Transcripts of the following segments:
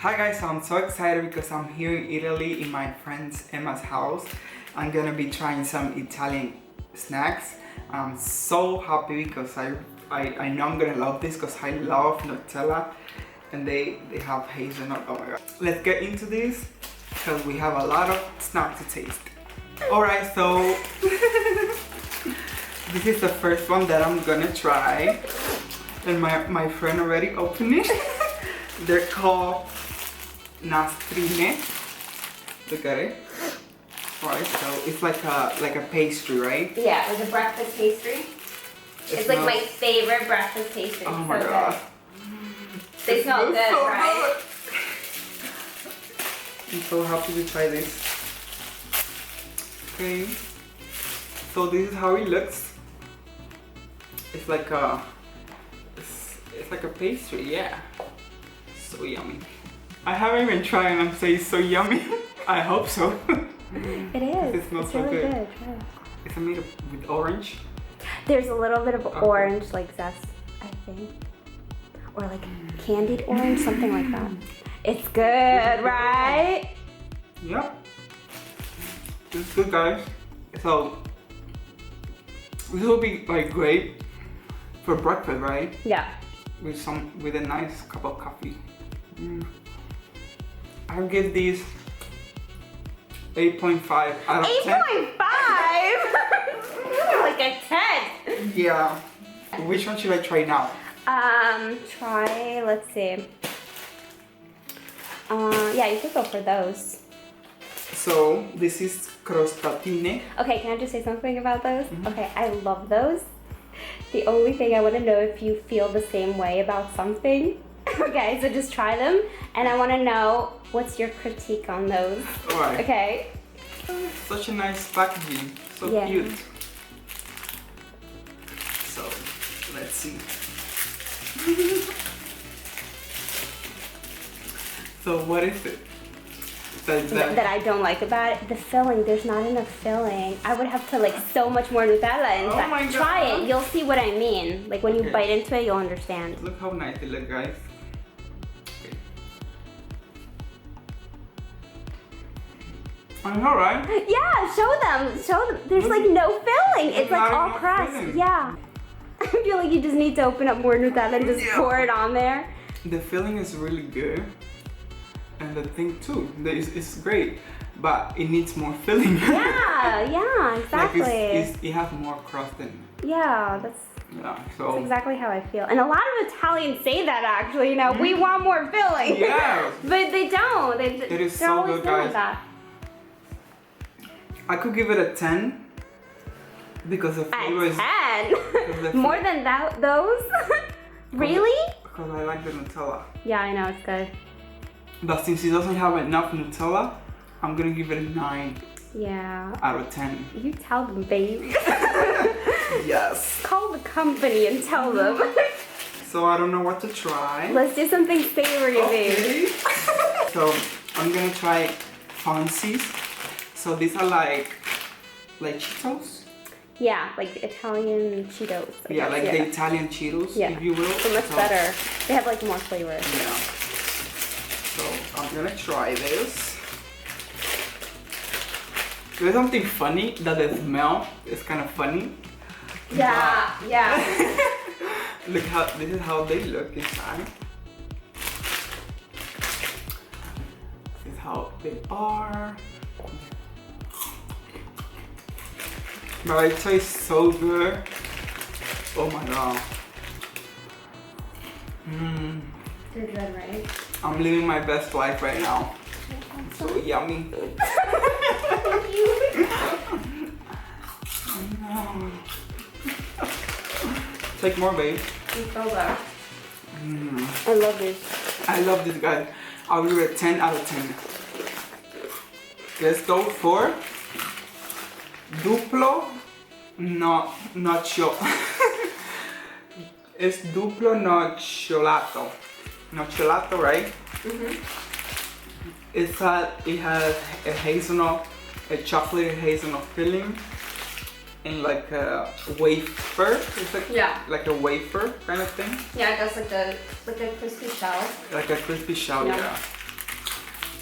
Hi guys, I'm so excited because I'm here in Italy in my friend Emma's house. I'm gonna be trying some Italian snacks. I'm so happy because I know I'm gonna love this because I love Nutella and they have hazelnut. Oh my god. Let's get into this because we have a lot of snacks to taste. Alright, so this is the first one that I'm gonna try. And my friend already opened it. They're called Nastrine. Look at it. Right, so it's like a pastry, right? Yeah, like a breakfast pastry. It's like my favorite breakfast pastry. Oh my god. They smell good, so right? Good. I'm so happy to try this. Okay. So this is how it looks. It's like a pastry, yeah. So yummy. I haven't even tried and I'm saying so yummy. I hope so. It is. It smells it's so really good. good. It's made with orange. There's a little bit of orange, like zest, I think. Or like candied orange, something like that. It's good, right? Yeah. It's good, guys. So this will be like great for breakfast, right? Yeah. With a nice cup of coffee. I'll give these 8.5 out of 10. 8.5? Like a 10. Yeah. Which one should I try now? Let's see. Yeah, you could go for those. So this is crostatine. Okay, can I just say something about those? Okay, I love those. The only thing I want to know if you feel the same way about something. Okay, so just try them, and I want to know what's your critique on those. Alright. Okay. Such a nice packaging. So cute. So let's see. So what is it? That I don't like about it? The filling. There's not enough filling. I would have put like so much more Nutella inside. Oh my god. Try it. You'll see what I mean. Like when you bite into it, you'll understand. Look how nice they look, guys. Okay. I know, right? Yeah, show them. Show them. There's like no filling. It's like all crust. Filling. Yeah. I feel like you just need to open up more Nutella and just pour it on there. The filling is really good. And the thing too, it's great, but it needs more filling. Yeah, exactly. Like it has more crust in it. Yeah, that's exactly how I feel. And a lot of Italians say that actually, you know, we want more filling. Yeah. But they don't. It is so good, guys. That. I could give it a 10 because the flavor is 10? More than those? Really? Because I like the Nutella. Yeah, I know, it's good. But since it doesn't have enough Nutella, I'm gonna give it a 9 out of 10. You tell them, babe. Yes. Call the company and tell them. So I don't know what to try. Let's do something savory, babe. So I'm gonna try fancies. So these are like Cheetos. Yeah, like Italian Cheetos. Yeah, like the Italian Cheetos, if you will. They're much better. They have like more flavor. Yeah. So I'm gonna try this. There's something funny that the smell is kind of funny. Yeah, yeah. This is how they look inside. This is how they are. But it tastes so good. Oh my god. They're good, right? I'm living my best life right now. So yummy. Thank you. Take more, babe. I love this. I love this, guys. I'll give it a 10 out of 10. Let's go for duplo nocciolato. It's duplo nocciolato. Nocciolato, right? It has a hazelnut, a chocolate hazelnut filling, and like a wafer. It's like a wafer kind of thing. Yeah, I guess like a crispy shell. Like a crispy shell, yeah.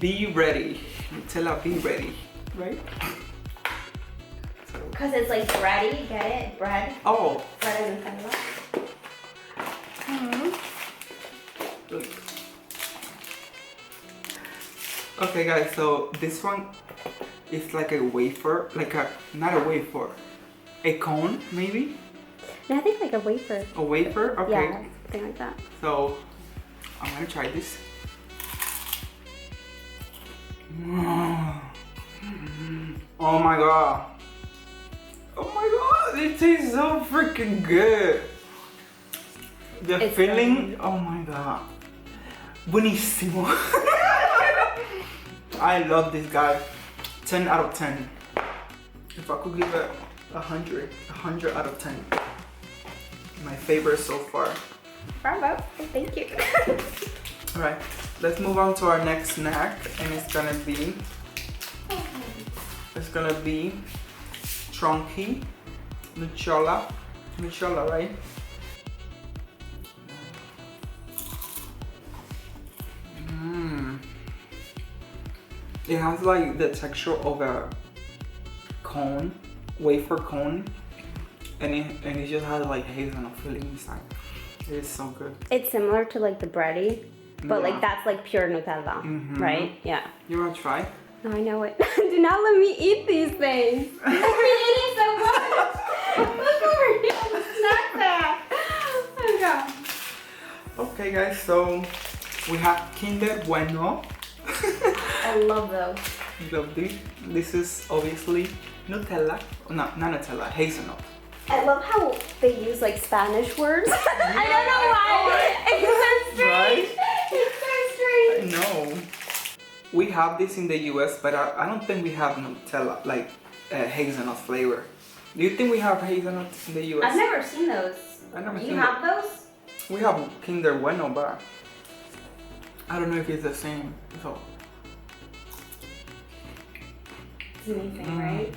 Be ready. Nutella, be ready. Right? Because it's like bready, get it? Bread. Oh. Bread and Nutella. Look. Okay guys, so this one is like a wafer, not a wafer, a cone maybe? No, I think like a wafer. A wafer? Okay. Yeah, something like that. So, I'm gonna try this. Oh my god. Oh my god, it tastes so freaking good. The It's filling, oh my god. Buonissimo. I love this guy. 10 out of 10. If I could give it 100 out of 10. My favorite so far. Bravo, thank you. Alright, let's move on to our next snack, and it's gonna be Tronky Nutella, right? It has like the texture of a cone, wafer cone, and it just has like hazelnut filling inside. It is so good. It's similar to like the bready, but Yeah. like that's like pure Nutella, right? Yeah. You wanna try? No, I know it. Do not let me eat these things. We're eating so much. Look over here, the snack bag. Oh god. Okay guys, so we have Kinder Bueno. I love those. You love this. This is obviously Nutella. No, not Nutella, hazelnut. I love how they use like Spanish words. I don't know why. It's so strange. Right? It's so I strange. know. We have this in the US, but I don't think we have Nutella, like hazelnut flavor. Do you think we have hazelnut in the US? I've never seen those. I've never Do seen you have those? We have Kinder Bueno, but I don't know if it's the same. So. It's amazing, right?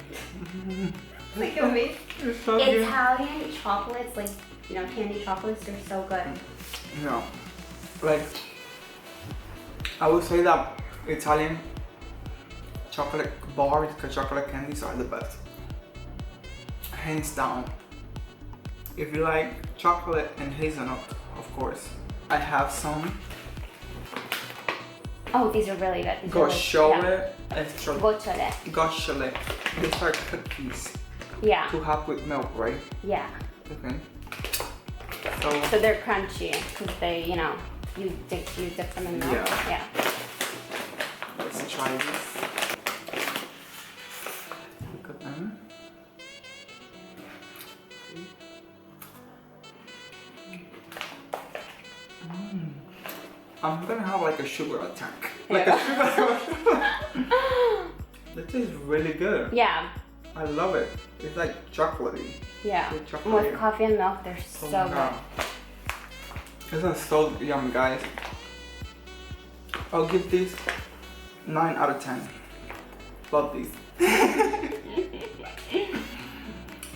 Look at me. It's so good. Italian chocolates, like, you know, candy chocolates, they're so good. Yeah. Like, I would say that Italian chocolate bars, chocolate candies are the best. Hands down. If you like chocolate and hazelnut, of course. I have some Oh, these are really good. These are Gocciole extra. Gocciole. Gocciole. These are cookies Yeah, to have with milk, right? yeah. Okay. So they're crunchy because they, you know, you dip them in milk. Yeah. Yeah. Let's try this. Look at them. I'm gonna have like a sugar attack. Like a sugar This is really good. Yeah. I love it. It's like chocolatey. Yeah. With chocolate. With coffee and milk, they're Oh so my God. good. This is so yummy, guys. I'll give this 9 out of 10. Love these.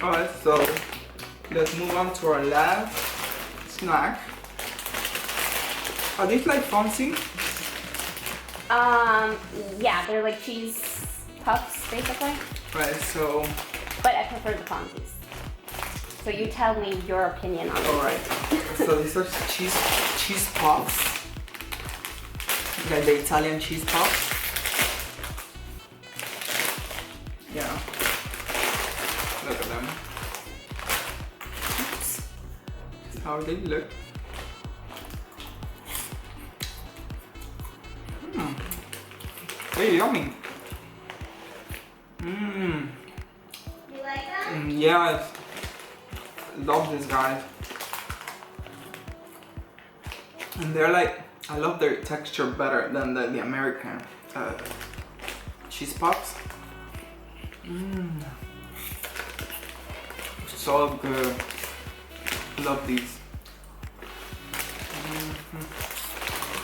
Alright, so let's move on to our last snack. Are these like fancy? Yeah, they're like cheese puffs, basically. Right, so But I prefer the Fonzies. So you tell me your opinion on it. alright. So these are cheese puffs. Like the Italian cheese puffs. Yeah. Look at them. Oops. This is how they look. They're yummy. Mmm. You like them? Yes. Love these guys. And they're like, I love their texture better than the American cheese puffs. Mmm. So good. Love these.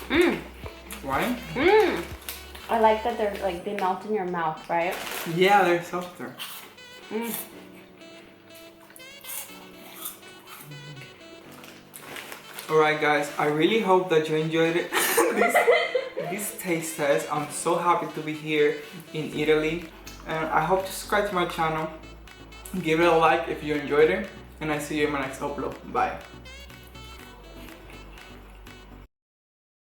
Mmm. Right? Mmm. I like that they're like, they melt in your mouth, right? Yeah, they're softer. Mm. Alright guys, I really hope that you enjoyed it. this taste test. I'm so happy to be here in Italy, and I hope to subscribe to my channel. Give it a like if you enjoyed it, and I see you in my next upload. Bye.